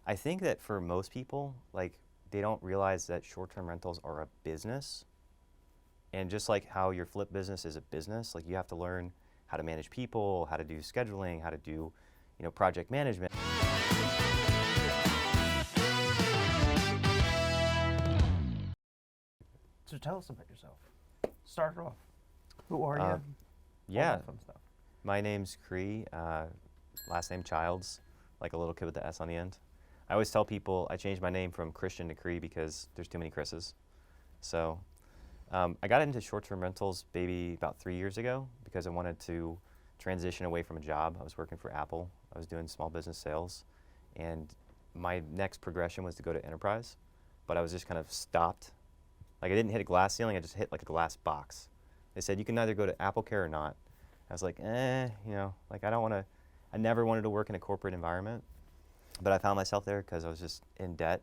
I think that for most people, like, they don't realize that short-term rentals are a business. And just like how your flip business is a business, like you have to learn how to manage people, how to do scheduling, how to do, project management. So tell us about yourself. Start it off. Who are Uh, you? All yeah, that fun stuff. my name's Cree, last name Childs, like a little kid with the S on the end. I always tell people I changed my name from Christian to Cree because there's too many Chris's. So I got into short-term rentals maybe about 3 years ago because I wanted to transition away from a job. I was working for Apple. I was doing small business sales. And my next progression was to go to enterprise. But I was just kind of stopped. Like I didn't hit a glass ceiling, I just hit like a glass box. They said you can either go to Apple Care or not. I was like, like I never wanted to work in a corporate environment. But I found myself there because I was just in debt.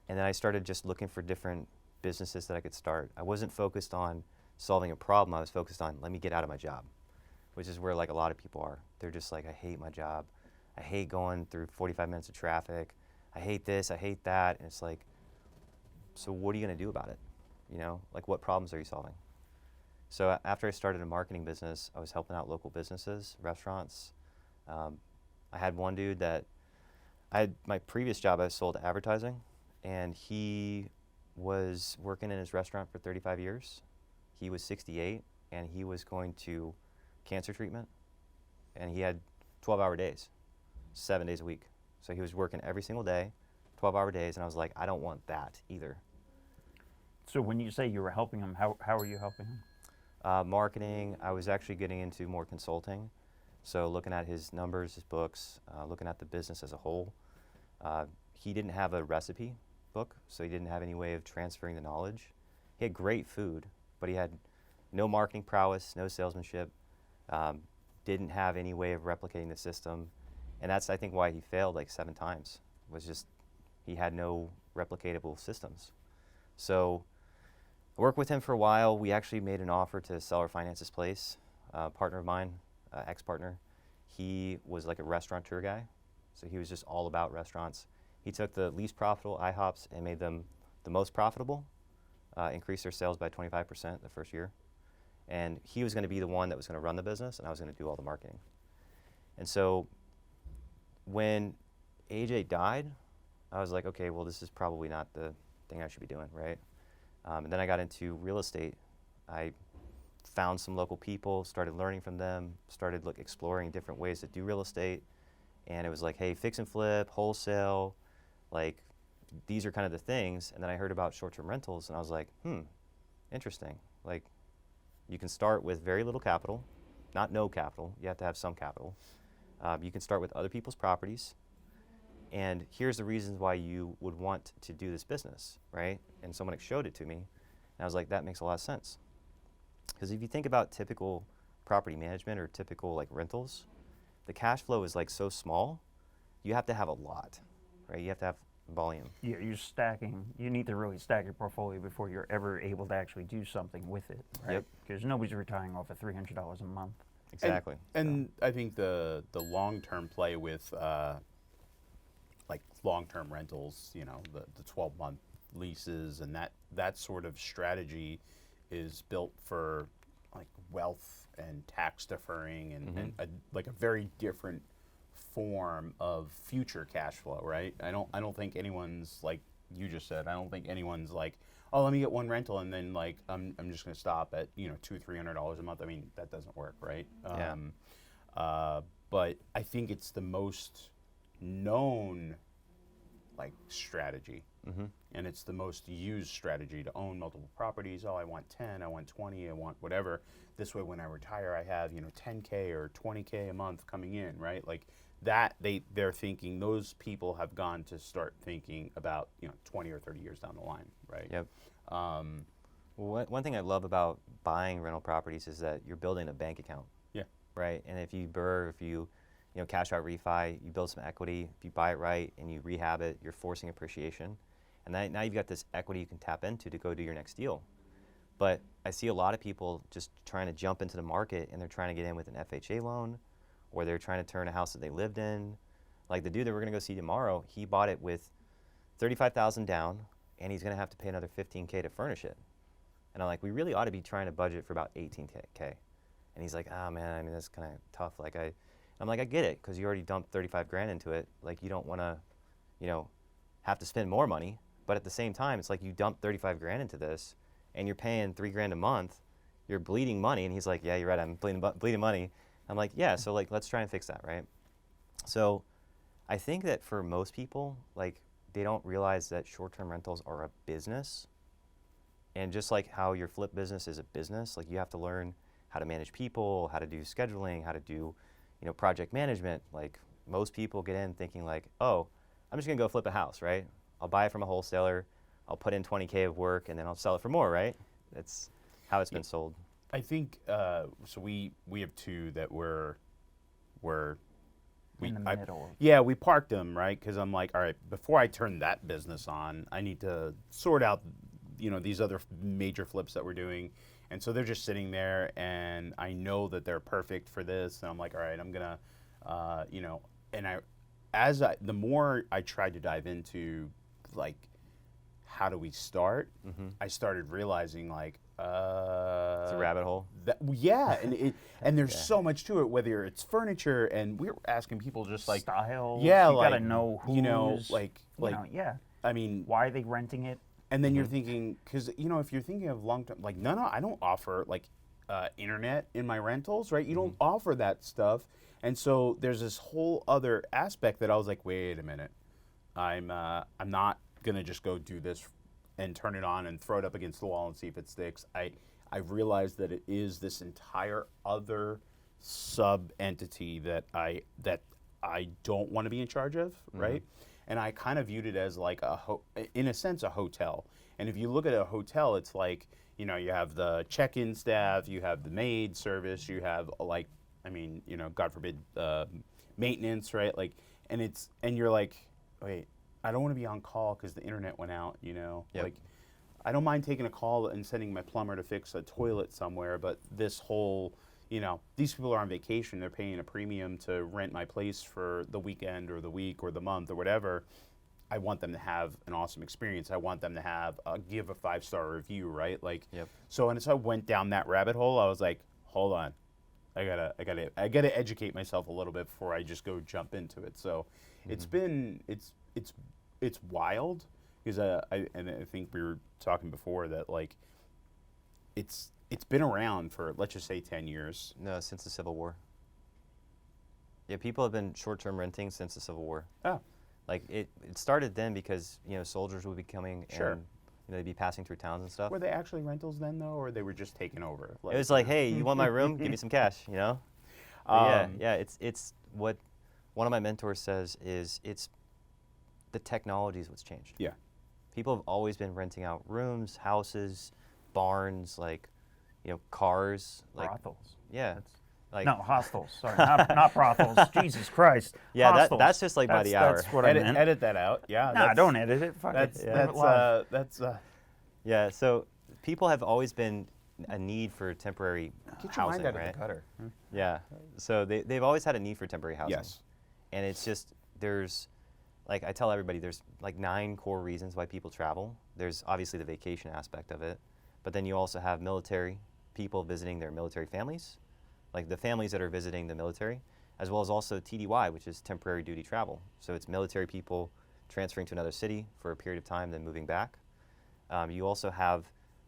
And then I started just looking for different businesses that I could start. I wasn't focused on solving a problem. I was focused on, let me get out of my job, which is where like a lot of people are. They're just like, I hate my job. I hate going through 45 minutes of traffic. I hate this, I hate that. And it's like, so what are you going to do about it? Like what problems are you solving? So after I started a marketing business, I was helping out local businesses, restaurants. I had one dude that my previous job, I sold advertising, and he was working in his restaurant for 35 years. He was 68, and he was going to cancer treatment, and he had 12-hour days, 7 days a week. So he was working every single day, 12-hour days, and I was like, I don't want that either. So when you say you were helping him, how are you helping him? Marketing, I was actually getting into more consulting. So looking at his numbers, his books, looking at the business as a whole. He didn't have a recipe book, so he didn't have any way of transferring the knowledge. He had great food, but he had no marketing prowess, no salesmanship, didn't have any way of replicating the system. And that's, I think, why he failed like 7 times, was just he had no replicatable systems. So I worked with him for a while. We actually made an offer to sell or finance his place. A partner of mine, ex-partner, he was like a restaurateur guy. So he was just all about restaurants. He took the least profitable IHOPs and made them the most profitable, increased their sales by 25% the first year. And he was going to be the one that was going to run the business, and I was going to do all the marketing. And so when AJ died, I was like, okay, well, this is probably not the thing I should be doing, right? And then I got into real estate. I found some local people, started learning from them, started exploring different ways to do real estate. And it was like, hey, fix and flip, wholesale, like these are kind of the things. And then I heard about short-term rentals, and I was like, interesting. Like you can start with very little capital, not no capital. You have to have some capital. You can start with other people's properties. And here's the reasons why you would want to do this business, right? And someone showed it to me, and I was like, that makes a lot of sense. Because if you think about typical property management or typical like rentals, the cash flow is like so small, you have to have a lot, right? You have to have volume. Yeah, you're stacking. You need to really stack your portfolio before you're ever able to actually do something with it, right? Yep. Because nobody's retiring off of $300 a month. Exactly. And I think the long-term play with like long-term rentals, the 12-month leases and that sort of strategy is built for like wealth and tax deferring and like a very different form of future cash flow, right? I don't think anyone's like you just said. I don't think anyone's like, oh, let me get one rental and then like I'm just going to stop at $200-300 a month. I mean, that doesn't work, right? But I think it's the most known like strategy, and it's the most used strategy to own multiple properties. Oh, I want 10, I want 20, I want whatever. This way, when I retire, I have 10K or 20K a month coming in, right? Like that, they're thinking. Those people have gone to start thinking about 20 or 30 years down the line, right? Yep. One thing I love about buying rental properties is that you're building a bank account. Yeah. Right. And if you cash out refi, you build some equity. If you buy it right and you rehab it, you're forcing appreciation. And now you've got this equity you can tap into to go do your next deal. But I see a lot of people just trying to jump into the market, and they're trying to get in with an FHA loan, or they're trying to turn a house that they lived in, Like the dude that we're gonna go see tomorrow, he bought it with 35,000 down, and he's gonna have to pay another 15K to furnish it. And I'm like, we really ought to be trying to budget for about 18K. And he's like, oh man, I mean that's kind of tough. I'm like, I get it, because you already dumped 35 grand into it. Like you don't want to, have to spend more money. But at the same time, it's like you dumped 35 grand into this, and you're paying 3 grand a month. You're bleeding money. And he's like, yeah, you're right. I'm bleeding money. I'm like, yeah. So like, let's try and fix that, right? So, I think that for most people, like they don't realize that short-term rentals are a business. And just like how your flip business is a business, like you have to learn how to manage people, how to do scheduling, how to do, project management. Like most people get in thinking like, oh, I'm just gonna go flip a house, right? I'll buy it from a wholesaler, I'll put in 20K of work, and then I'll sell it for more, right? That's how it's been sold. I think so. We have two that In the middle. Yeah, we parked them, right? Because I'm like, all right, before I turn that business on, I need to sort out, these other major flips that we're doing. And so they're just sitting there, and I know that they're perfect for this. And I'm like, all right, I'm gonna, the more I tried to dive into, like, how do we start? I started realizing like, It's a rabbit hole. Yeah, and there's so much to it. Whether it's furniture, and we were asking people just like Styles. yeah, you like, gotta know who's, yeah. I mean, Why are they renting it? and then you're thinking, because if you're thinking of long term, like no, I don't offer like internet in my rentals, right? You don't offer that stuff, and so there's this whole other aspect that I was like, wait a minute, I'm not gonna just go do this and turn it on and throw it up against the wall and see if it sticks. I realized that it is this entire other sub entity that I don't want to be in charge of, right? And I kind of viewed it as like in a sense, a hotel. And if you look at a hotel, it's like, you have the check-in staff, you have the maid service, you have like, God forbid, maintenance, right? Like, and you're like, wait, I don't want to be on call because the internet went out, Yep. Like, I don't mind taking a call and sending my plumber to fix a toilet somewhere, but this whole, these people are on vacation. They're paying a premium to rent my place for the weekend or the week or the month or whatever. I want them to have an awesome experience. I want them to have give a 5-star review, right? Like, Yep. So as I went down that rabbit hole, I was like, hold on, I gotta educate myself a little bit before I just go jump into it. So it's wild because I think we were talking before that like it's been around for, let's just say, 10 years. No, since the Civil War. Yeah, people have been short-term renting since the Civil War. Oh, Like it started then because soldiers would be coming Sure. and they'd be passing through towns and stuff. were they actually rentals then though, or they were just taken over? It was like, hey, you want my room? Give me some cash, But yeah, it's what one of my mentors says is it's the technology is what's changed. Yeah. People have always been renting out rooms, houses, barns, like, cars. Like, Brothels. yeah. Like, No, hostels. Sorry, not brothels. Jesus Christ. yeah, Hostels. that's just like by the hour. That's what I meant. Edit that out. Yeah. Nah, don't edit it. Fuck That's it. Leave it live. that's Yeah, so people have always been a need for temporary get your housing, mind out right? of the gutter. Yeah, so they've always had a need for temporary housing. Yes. And it's just, there's, like I tell everybody, there's like 9 core reasons why people travel. There's obviously the vacation aspect of it, but then you also have military people visiting their military families, like the families that are visiting the military, as well as also TDY, which is temporary duty travel. So it's military people transferring to another city for a period of time, then moving back. You also have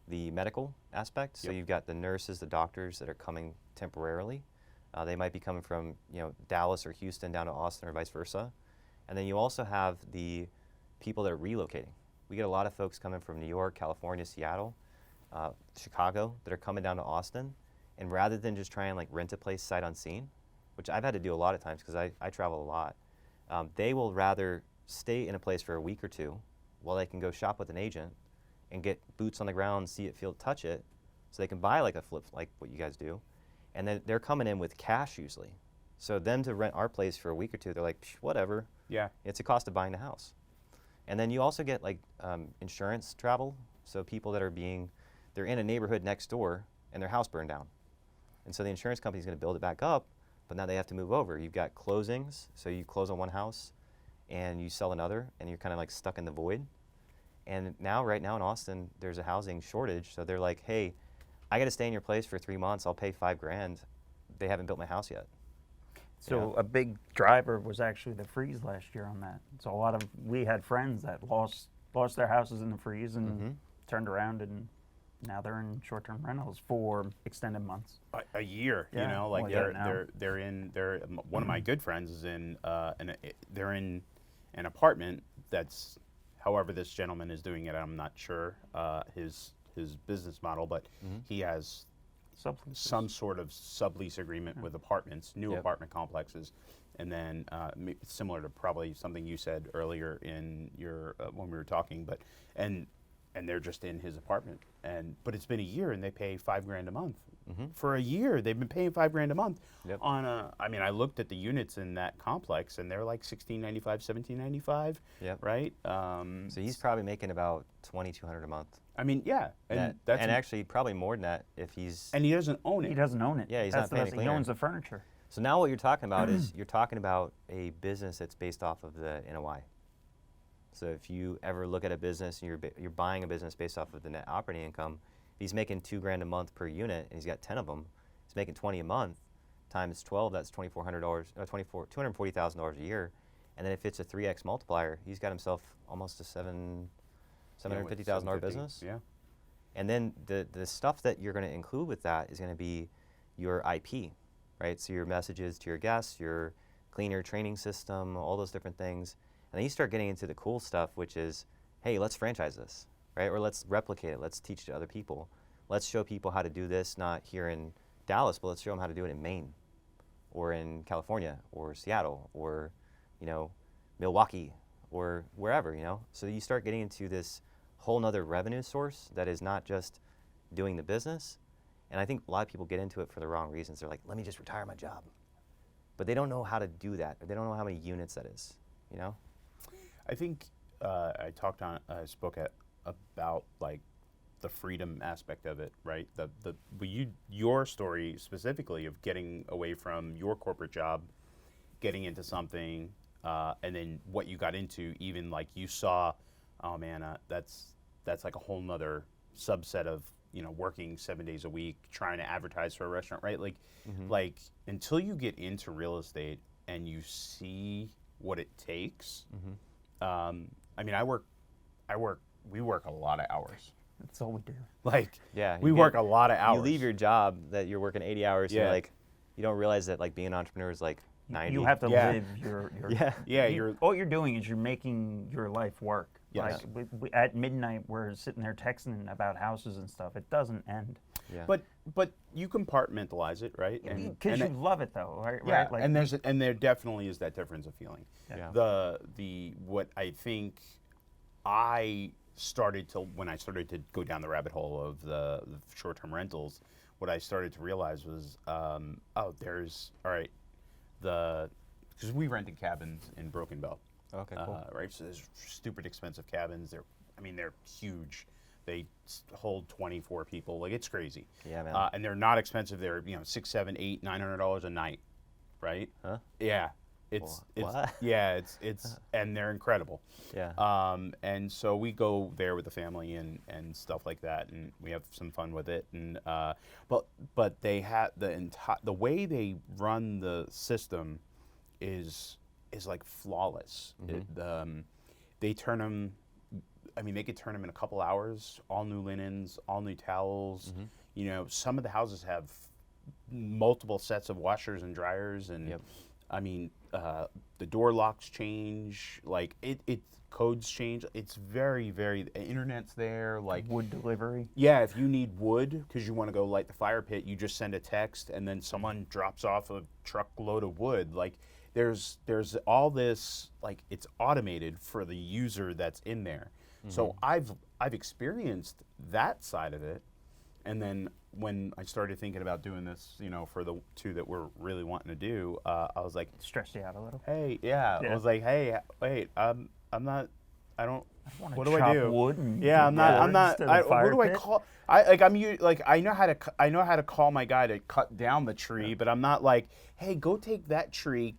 the medical aspect. So Yep. you've got the nurses, the doctors that are coming temporarily. They might be coming from Dallas or Houston down to Austin or vice versa. And then you also have the people that are relocating. We get a lot of folks coming from New York, California, Seattle, Chicago that are coming down to Austin. And rather than just try and like rent a place sight unseen, which I've had to do a lot of times because I travel a lot, they will rather stay in a place for a week or two while they can go shop with an agent and get boots on the ground, see it, feel it, touch it, so they can buy like a flip like what you guys do. And then they're coming in with cash usually. So them to rent our place for a week or two, they're like, whatever. Yeah. It's a cost of buying the house. And then you also get like insurance travel. So people that are they're in a neighborhood next door and their house burned down. And so the insurance company's going to build it back up, but now they have to move over. You've got closings. So you close on one house, and you sell another, and you're kind of like stuck in the void. And now, right now in Austin, there's a housing shortage. So they're like, hey, I got to stay in your place for 3 months. I'll pay $5,000. They haven't built my house yet. So a big driver was actually the freeze last year on that. So we had friends that lost their houses in the freeze and turned around, and now they're in short-term rentals for extended months. A year, Yeah. you know, like Well, they're one of my good friends is they're in an apartment that's, however this gentleman is doing it, I'm not sure his business model, but he has Subleases. some sort of sublease agreement with apartments, new apartment complexes, and then similar to probably something you said earlier in your when we were talking, but and they're just in his apartment, but it's been a year and they pay $5,000 a month. For a year, they've been paying $5,000 a month on a. I mean, I looked at the units in that complex, and they're like $1,695, $1,795. Yep. Right. So he's probably making about $2,200 a month. I mean, yeah, and Net. And actually probably more than that if he's. And he doesn't own it. He doesn't own it. Yeah, he's That's not paying the a best. He cleaner. owns the furniture. So now what you're talking about is you're talking about a business that's based off of the NOI. So if you ever look at a business and you're buying a business based off of the net operating income, if he's making $2,000 a month per unit and he's got 10 of them, he's making 20 a month times 12. That's $240,000 a year, and then if it's a 3x multiplier, he's got himself almost a $750,000 business. Yeah. And then the stuff that you're going to include with that is going to be your IP, right? So your messages to your guests, your cleaner training system, all those different things. And then you start getting into the cool stuff, which is, hey, let's franchise this, right? Or let's replicate it. Let's teach it to other people. Let's show people how to do this, not here in Dallas, but let's show them how to do it in Maine or in California or Seattle or, Milwaukee or wherever, So you start getting into this whole nother revenue source that is not just doing the business. And I think a lot of people get into it for the wrong reasons. They're like, let me just retire my job. But they don't know how to do that. Or they don't know how many units that is, I think I spoke about like the freedom aspect of it, right? Your story specifically of getting away from your corporate job, getting into something, and then what you got into, even like you saw, oh man, that's like a whole nother subset of working 7 days a week, trying to advertise for a restaurant, right? Like until you get into real estate and you see what it takes. I mean, we work a lot of hours. That's all we do. We work a lot of hours. You leave your job that you're working 80 hours, Yeah. and you don't realize that being an entrepreneur is like 90. You have to live your all you're doing is you're making your life work. Yes. Like we, at midnight, we're sitting there texting about houses and stuff. It doesn't end. Yeah. But you compartmentalize it, right? Because you love it, though, right? Yeah, Right? and there definitely is that difference of feeling. Yeah. What I think I started to when I started to go down the rabbit hole of the short-term rentals, what I started to realize was because we rented cabins in Broken Bow. Okay, cool. Right, so there's stupid expensive cabins. They're huge. They hold 24 people. Like, it's crazy. Yeah, man. And they're not expensive. They're $600, $700, $800, $900 a night, right? Huh? Yeah, it's and they're incredible. Yeah. And so we go there with the family and stuff like that, and we have some fun with it. And but they have the way they run the system is like flawless. They turn them. I mean, they could turn them in a couple hours. All new linens, all new towels. Some of the houses have multiple sets of washers and dryers, and I mean, the door locks change. Like it codes change. It's very, very. The internet's there. Like wood delivery. Yeah, if you need wood because you want to go light the fire pit, you just send a text, and then someone drops off a truckload of wood. Like there's all this. Like it's automated for the user that's in there. So I've experienced that side of it, and then when I started thinking about doing this, for the two that we're really wanting to do, I was like, Stressed you out a little. hey, yeah. I was like, hey, wait, I'm not. I don't. What do I chop do? wood and Yeah, I'm not. instead of What do I fire call? I know how to call my guy to cut down the tree, but I'm not like, hey, go take that tree.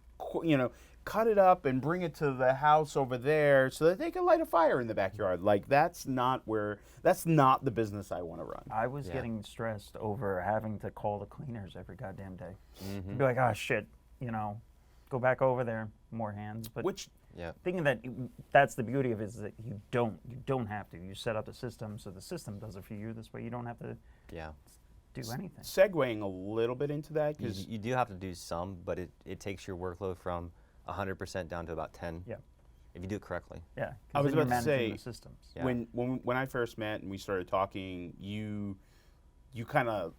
cut it up and bring it to the house over there so that they can light a fire in the backyard. Like that's not the business I want to run. I was Yeah. getting stressed over having to call the cleaners every goddamn day. Mm-hmm. Be like, oh shit, go back over there, more hands. But Which Yeah. thinking that that's the beauty of it is that you don't have to. You set up the system so the system does it for you. This way you don't have to Yeah. do anything. segueing a little bit into that You, because you do have to do some, but it takes your workload from 100% down to about 10. Yeah. If you do it correctly. Yeah, 'cause I was then you're about to managing say, the systems. Yeah. when I first met and we started talking, you kind of,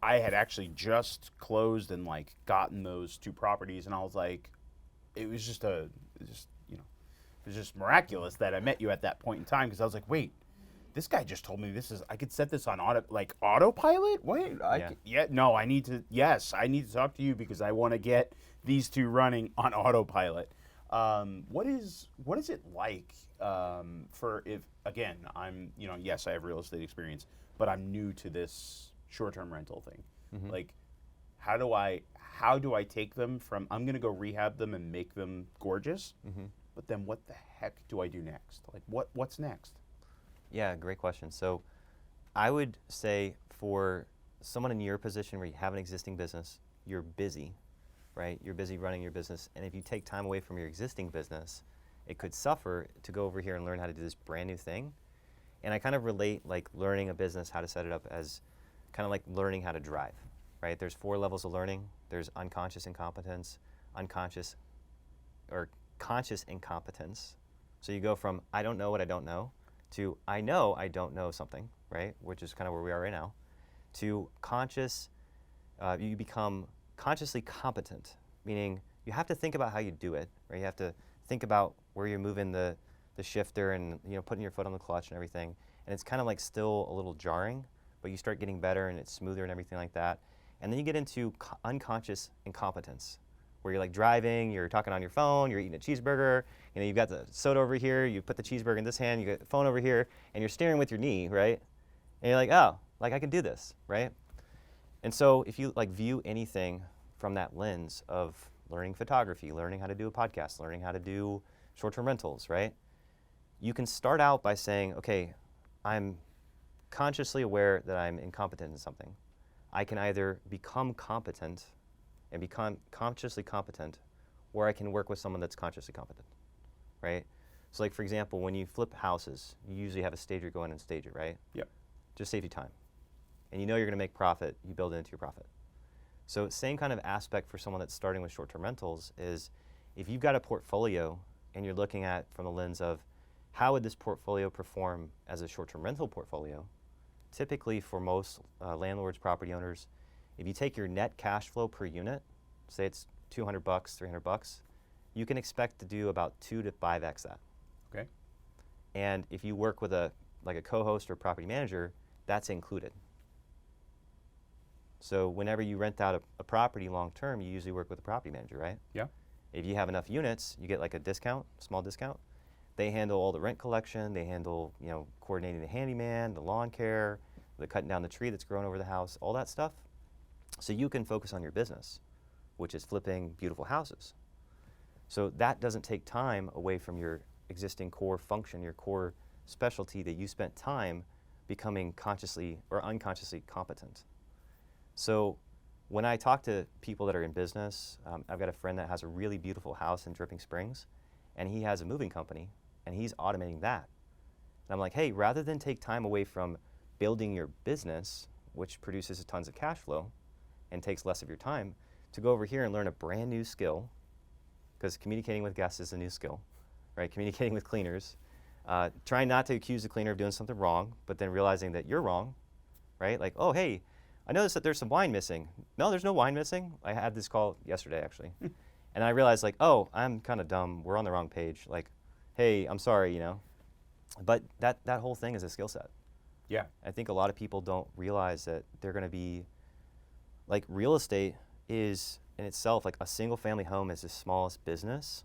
I had actually just closed and like gotten those 2 properties, and I was like, it was just miraculous that I met you at that point in time, because I was like, wait, this guy just told me I could set this on autopilot. Wait, I need to talk to you because I want to get these 2 running on autopilot. What is it like for if again I'm yes I have real estate experience, but I'm new to this short-term rental thing. Mm-hmm. Like how do I take them from I'm gonna go rehab them and make them gorgeous, Mm-hmm. but then what the heck do I do next? Like what's next? Yeah, great question. So I would say for someone in your position where you have an existing business, you're busy, right? You're busy running your business. And if you take time away from your existing business, it could suffer to go over here and learn how to do this brand new thing. And I kind of relate like learning a business, how to set it up, as kind of like learning how to drive, right? There's 4 levels of learning. There's unconscious incompetence, conscious incompetence. So you go from I don't know what I don't know to I know I don't know something, right? Which is kind of where we are right now, to conscious, you become consciously competent, meaning you have to think about how you do it, right? You have to think about where you're moving the shifter and putting your foot on the clutch and everything. And it's kind of like still a little jarring, but you start getting better and it's smoother and everything like that. And then you get into unconscious incompetence, where you're like driving, you're talking on your phone, you're eating a cheeseburger, you've got the soda over here, you put the cheeseburger in this hand, you got the phone over here, and you're steering with your knee, right? And you're like, oh, like I can do this, right? And so if you like view anything from that lens of learning photography, learning how to do a podcast, learning how to do short-term rentals, right? You can start out by saying, okay, I'm consciously aware that I'm incompetent in something. I can either become competent and become consciously competent, or I can work with someone that's consciously competent, right? So like, for example, when you flip houses, you usually have a stager go in and stage it, right? Yep. Just save you time. And you're going to make profit, you build it into your profit. So same kind of aspect for someone that's starting with short-term rentals is if you've got a portfolio and you're looking at from the lens of how would this portfolio perform as a short-term rental portfolio, typically for most landlords, property owners, if you take your net cash flow per unit, say it's $200, $300, you can expect to do about 2 to 5x that. Okay. And if you work with a co-host or property manager, that's included. So whenever you rent out a property long term, you usually work with a property manager, right? Yeah. If you have enough units, you get like a discount, small discount. They handle all the rent collection. They handle, coordinating the handyman, the lawn care, the cutting down the tree that's growing over the house, all that stuff. So you can focus on your business, which is flipping beautiful houses. So that doesn't take time away from your existing core function, your core specialty that you spent time becoming consciously or unconsciously competent. So when I talk to people that are in business, I've got a friend that has a really beautiful house in Dripping Springs, and he has a moving company, and he's automating that. And I'm like, hey, rather than take time away from building your business, which produces tons of cash flow and takes less of your time, to go over here and learn a brand new skill, because communicating with guests is a new skill, right? Communicating with cleaners, trying not to accuse the cleaner of doing something wrong, but then realizing that you're wrong, right? Like, oh, hey, I noticed that there's some wine missing. No, there's no wine missing. I had this call yesterday, actually. And I realized, like, oh, I'm kind of dumb. We're on the wrong page. Like, hey, I'm sorry, But that whole thing is a skill set. Yeah. I think a lot of people don't realize that they're going to be, like, real estate is in itself, like a single family home is the smallest business.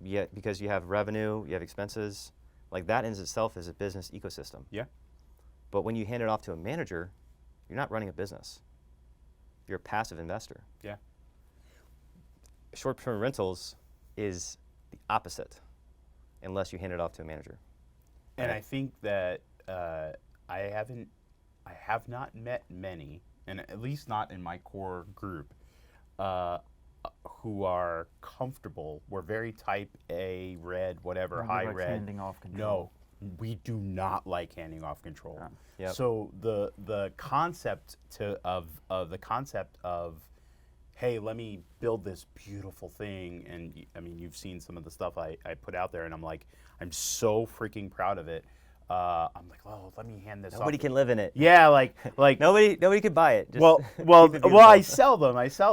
Yet, because you have revenue, you have expenses, like that in itself is a business ecosystem. Yeah. But when you hand it off to a manager, you're not running a business. You're a passive investor. Yeah. short-term rentals is the opposite, unless you hand it off to a manager. And I think that I have not met many, and at least not in my core group, who are comfortable. We're very type A, red, whatever, Nobody high likes red. handing off control. No, we do not like handing off control. Yeah. Yep. So the concept of, hey, let me build this beautiful thing, and I mean, you've seen some of the stuff I put out there, and I'm like, I'm so freaking proud of it. I'm like, oh, let me hand this off. Nobody can live in it. Yeah, like Nobody could buy it. Just well, keep it well, beautiful. I sell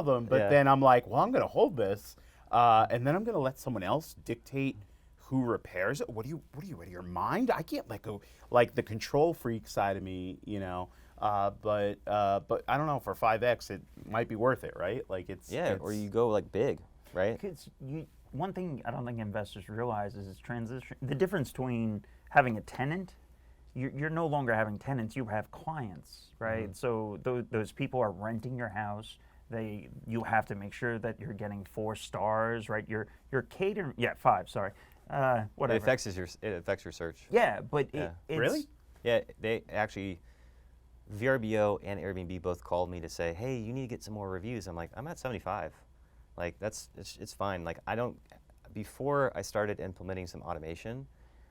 them, but Yeah. then I'm like, well, I'm gonna hold this, and then I'm gonna let someone else dictate who repairs it. What are you out of your mind? I can't let go, like the control freak side of me, you know. But I don't know, for 5X, it might be worth it, right? Like or you go like big, right? Because one thing I don't think investors realize is transition. The difference between having a tenant, you're no longer having tenants. You have clients, right? So those people are renting your house. You have to make sure that you're getting 4 stars, right? You're catering. Yeah, 5. Sorry, whatever. It affects your search. Yeah, but Yeah. it's Really? Yeah, they actually, VRBO and Airbnb both called me to say, hey, you need to get some more reviews. I'm like, I'm at 75. Like it's fine. Like before I started implementing some automation,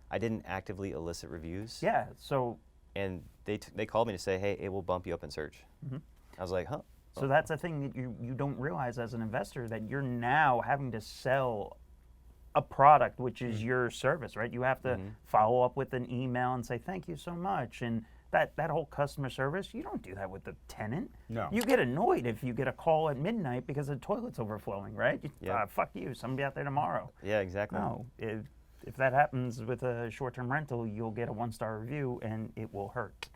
I didn't actively elicit reviews. Yeah. So And they called me to say, hey, it will bump you up in search. I was like, huh? So that's a thing that you don't realize as an investor, that you're now having to sell a product, which is your service, right? You have to follow up with an email and say, thank you so much. And that whole customer service, you don't do that with the tenant. No. You get annoyed if you get a call at midnight because the toilet's overflowing, right? Yeah. Fuck you, somebody out there tomorrow. Yeah, exactly. No, if that happens with a short-term rental, you'll get a 1-star review and it will hurt.